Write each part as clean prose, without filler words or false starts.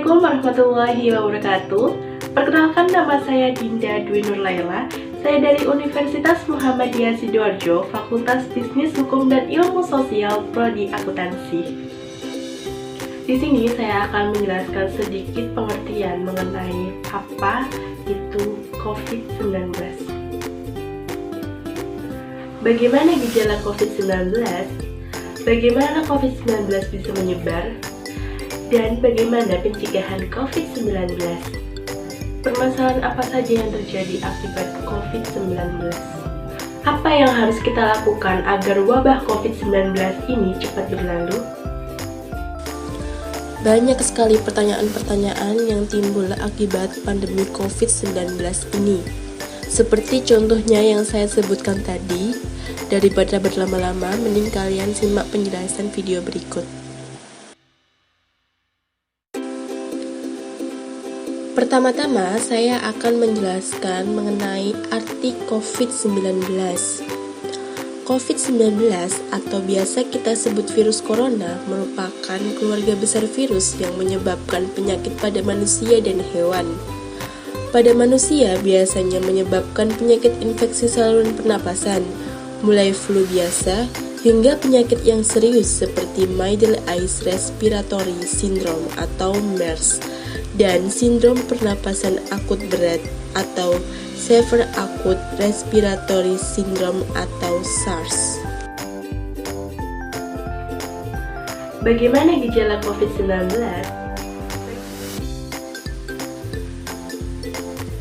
Assalamualaikum warahmatullahi wabarakatuh. Perkenalkan, nama saya Dinda Dwi Nur Laila. Saya dari Universitas Muhammadiyah Sidoarjo, Fakultas Bisnis Hukum dan Ilmu Sosial, Prodi Akuntansi. Di sini saya akan menjelaskan sedikit pengertian mengenai apa itu COVID-19. Bagaimana gejala COVID-19? Bagaimana COVID-19 bisa menyebar? Dan bagaimana pencegahan COVID-19? Permasalahan apa saja yang terjadi akibat COVID-19? Apa yang harus kita lakukan agar wabah COVID-19 ini cepat berlalu? Banyak sekali pertanyaan-pertanyaan yang timbul akibat pandemi COVID-19 ini. Seperti contohnya yang saya sebutkan tadi, daripada berlama-lama, mending kalian simak penjelasan video berikut. Pertama-tama, saya akan menjelaskan mengenai arti COVID-19. COVID-19 atau biasa kita sebut virus corona merupakan keluarga besar virus yang menyebabkan penyakit pada manusia dan hewan. Pada manusia biasanya menyebabkan penyakit infeksi saluran pernapasan, mulai flu biasa hingga penyakit yang serius seperti Middle East Respiratory Syndrome atau MERS dan sindrom pernapasan akut berat atau Severe Acute Respiratory Syndrome atau SARS. Bagaimana gejala COVID-19?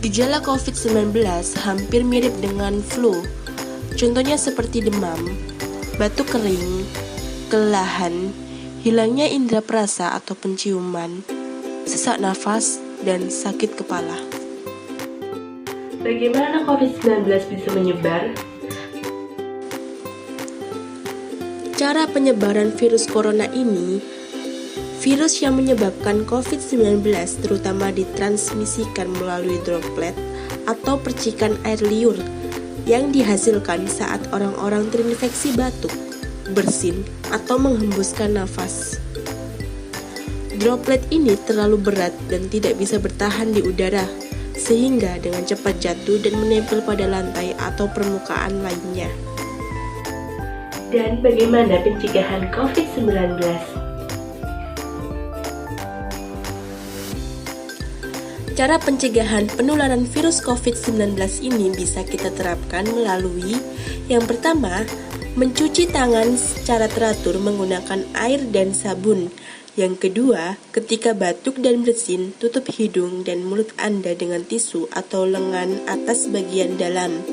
Gejala COVID-19 hampir mirip dengan flu. Contohnya seperti demam, batuk kering, kelelahan, hilangnya indera perasa atau penciuman, sesak nafas, dan sakit kepala. Bagaimana COVID-19 bisa menyebar? Cara penyebaran virus corona ini, virus yang menyebabkan COVID-19 terutama ditransmisikan melalui droplet atau percikan air liur yang dihasilkan saat orang-orang terinfeksi batuk, bersin, atau menghembuskan nafas. Droplet ini terlalu berat dan tidak bisa bertahan di udara, sehingga dengan cepat jatuh dan menempel pada lantai atau permukaan lainnya. Dan bagaimana pencegahan COVID-19? Cara pencegahan penularan virus COVID-19 ini bisa kita terapkan melalui yang pertama, mencuci tangan secara teratur menggunakan air dan sabun. Yang kedua, ketika batuk dan bersin, tutup hidung dan mulut Anda dengan tisu atau lengan atas bagian dalam.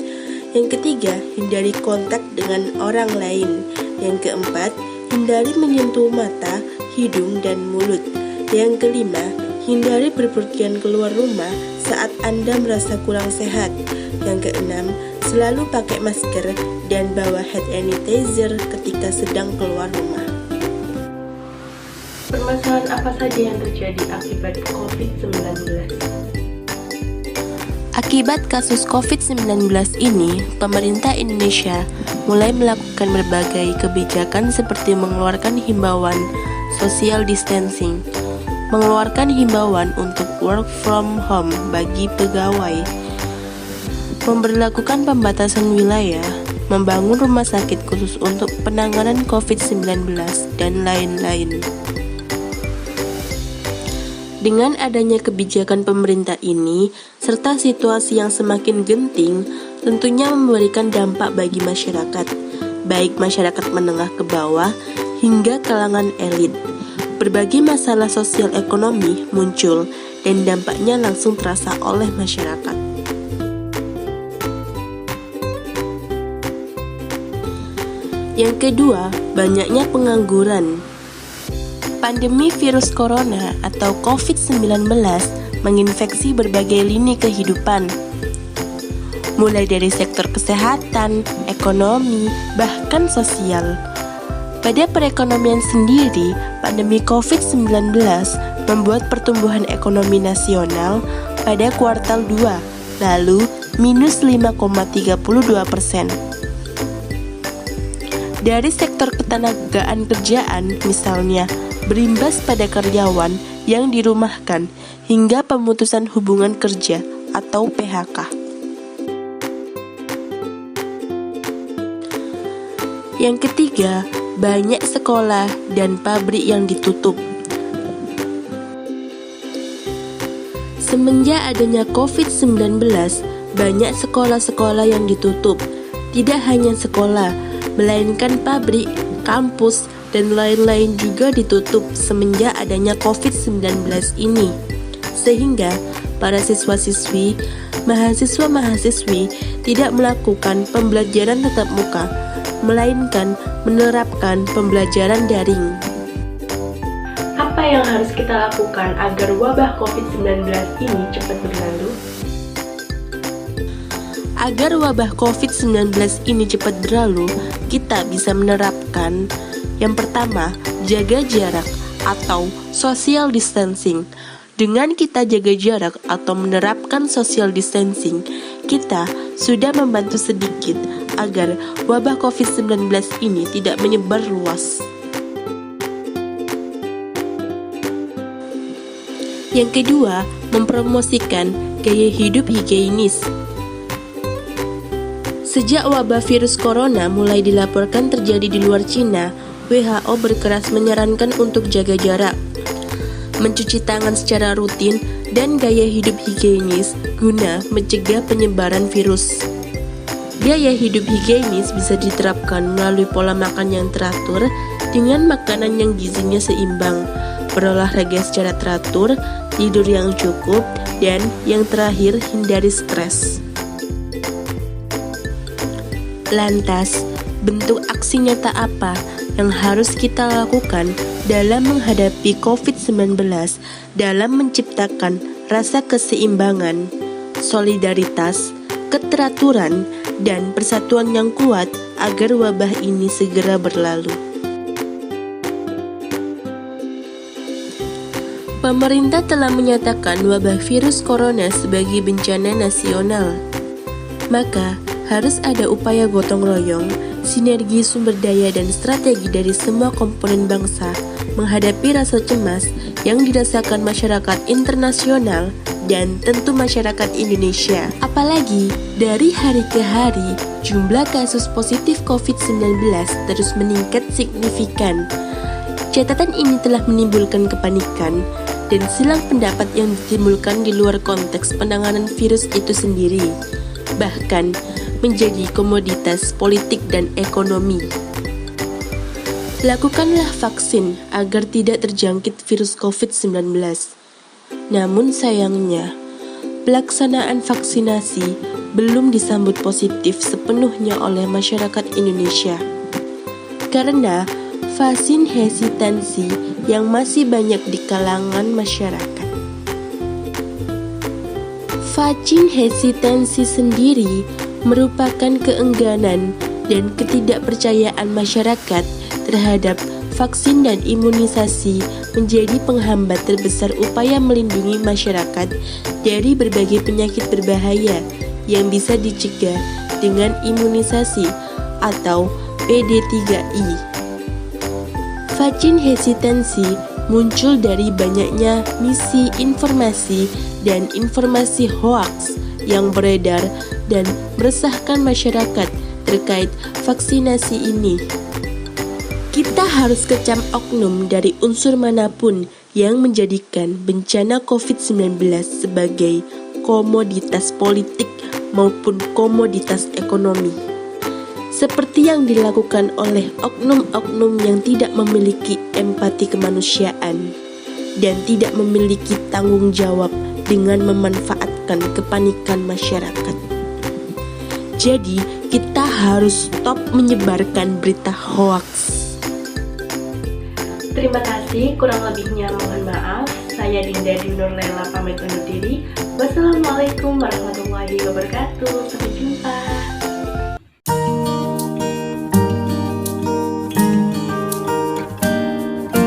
Yang ketiga, hindari kontak dengan orang lain. Yang keempat, hindari menyentuh mata, hidung, dan mulut. Yang kelima, hindari berpergian keluar rumah saat Anda merasa kurang sehat. Yang keenam, selalu pakai masker dan bawa hand sanitizer ketika sedang keluar rumah. Permasalahan apa saja yang terjadi akibat COVID-19? Akibat kasus COVID-19 ini, pemerintah Indonesia mulai melakukan berbagai kebijakan seperti mengeluarkan himbauan social distancing, mengeluarkan himbauan untuk work from home bagi pegawai, memberlakukan pembatasan wilayah, membangun rumah sakit khusus untuk penanganan COVID-19, dan lain-lain. Dengan adanya kebijakan pemerintah ini, serta situasi yang semakin genting, tentunya memberikan dampak bagi masyarakat, baik masyarakat menengah ke bawah hingga kalangan elit. Berbagai masalah sosial ekonomi muncul dan dampaknya langsung terasa oleh masyarakat. Yang kedua, banyaknya pengangguran. Pandemi virus corona atau COVID-19 menginfeksi berbagai lini kehidupan, mulai dari sektor kesehatan, ekonomi, bahkan sosial. Pada perekonomian sendiri, pandemi COVID-19 membuat pertumbuhan ekonomi nasional pada kuartal 2 lalu minus 5,32%. Dari sektor ketenagaan kerjaan, misalnya, berimbas pada karyawan yang dirumahkan hingga pemutusan hubungan kerja atau PHK. Yang ketiga, banyak sekolah dan pabrik yang ditutup. Semenjak adanya COVID-19, banyak sekolah-sekolah yang ditutup. Tidak hanya sekolah, melainkan pabrik, kampus, dan lain-lain juga ditutup semenjak adanya COVID-19 ini. Sehingga para siswa-siswi, mahasiswa-mahasiswi tidak melakukan pembelajaran tatap muka, melainkan menerapkan pembelajaran daring. Apa yang harus kita lakukan agar wabah COVID-19 ini cepat berlalu? Agar wabah COVID-19 ini cepat berlalu, kita bisa menerapkan yang pertama, jaga jarak atau social distancing. Dengan kita jaga jarak atau menerapkan social distancing, kita sudah membantu sedikit agar wabah COVID-19 ini tidak menyebar luas. Yang kedua, mempromosikan gaya hidup higienis. Sejak wabah virus corona mulai dilaporkan terjadi di luar Cina, WHO berkeras menyarankan untuk jaga jarak, mencuci tangan secara rutin, dan gaya hidup higienis guna mencegah penyebaran virus. Gaya hidup higienis bisa diterapkan melalui pola makan yang teratur dengan makanan yang gizinya seimbang, berolahraga secara teratur, tidur yang cukup, dan yang terakhir hindari stres. Lantas, bentuk aksi nyata apa yang harus kita lakukan dalam menghadapi COVID-19 dalam menciptakan rasa keseimbangan, solidaritas, keteraturan, dan persatuan yang kuat agar wabah ini segera berlalu? Pemerintah telah menyatakan wabah virus corona sebagai bencana nasional. Maka, harus ada upaya gotong royong, sinergi sumber daya dan strategi dari semua komponen bangsa menghadapi rasa cemas yang dirasakan masyarakat internasional dan tentu masyarakat Indonesia. Apalagi dari hari ke hari, jumlah kasus positif COVID-19 terus meningkat signifikan. Catatan ini telah menimbulkan kepanikan dan silang pendapat yang ditimbulkan di luar konteks penanganan virus itu sendiri, bahkan menjadi komoditas politik dan ekonomi. Lakukanlah vaksin agar tidak terjangkit virus COVID-19. Namun sayangnya, pelaksanaan vaksinasi belum disambut positif sepenuhnya oleh masyarakat Indonesia. Karena vaksin hesitansi yang masih banyak di kalangan masyarakat. Vaksin hesitansi sendiri merupakan keengganan dan ketidakpercayaan masyarakat terhadap vaksin dan imunisasi menjadi penghambat terbesar upaya melindungi masyarakat dari berbagai penyakit berbahaya yang bisa dicegah dengan imunisasi atau PD3I. Vaksin hesitansi muncul dari banyaknya misinformasi dan informasi hoaks yang beredar dan meresahkan masyarakat terkait vaksinasi ini. Kita harus kecam oknum dari unsur manapun yang menjadikan bencana COVID-19 sebagai komoditas politik maupun komoditas ekonomi. Seperti yang dilakukan oleh oknum-oknum yang tidak memiliki empati kemanusiaan dan tidak memiliki tanggung jawab dengan memanfaatkan kepanikan masyarakat. Jadi, kita harus stop menyebarkan berita hoaks. Terima kasih, kurang lebihnya mohon maaf. Saya Dinda Dwi Nurlaila pamit undur diri. Wassalamualaikum warahmatullahi wabarakatuh. Sampai jumpa.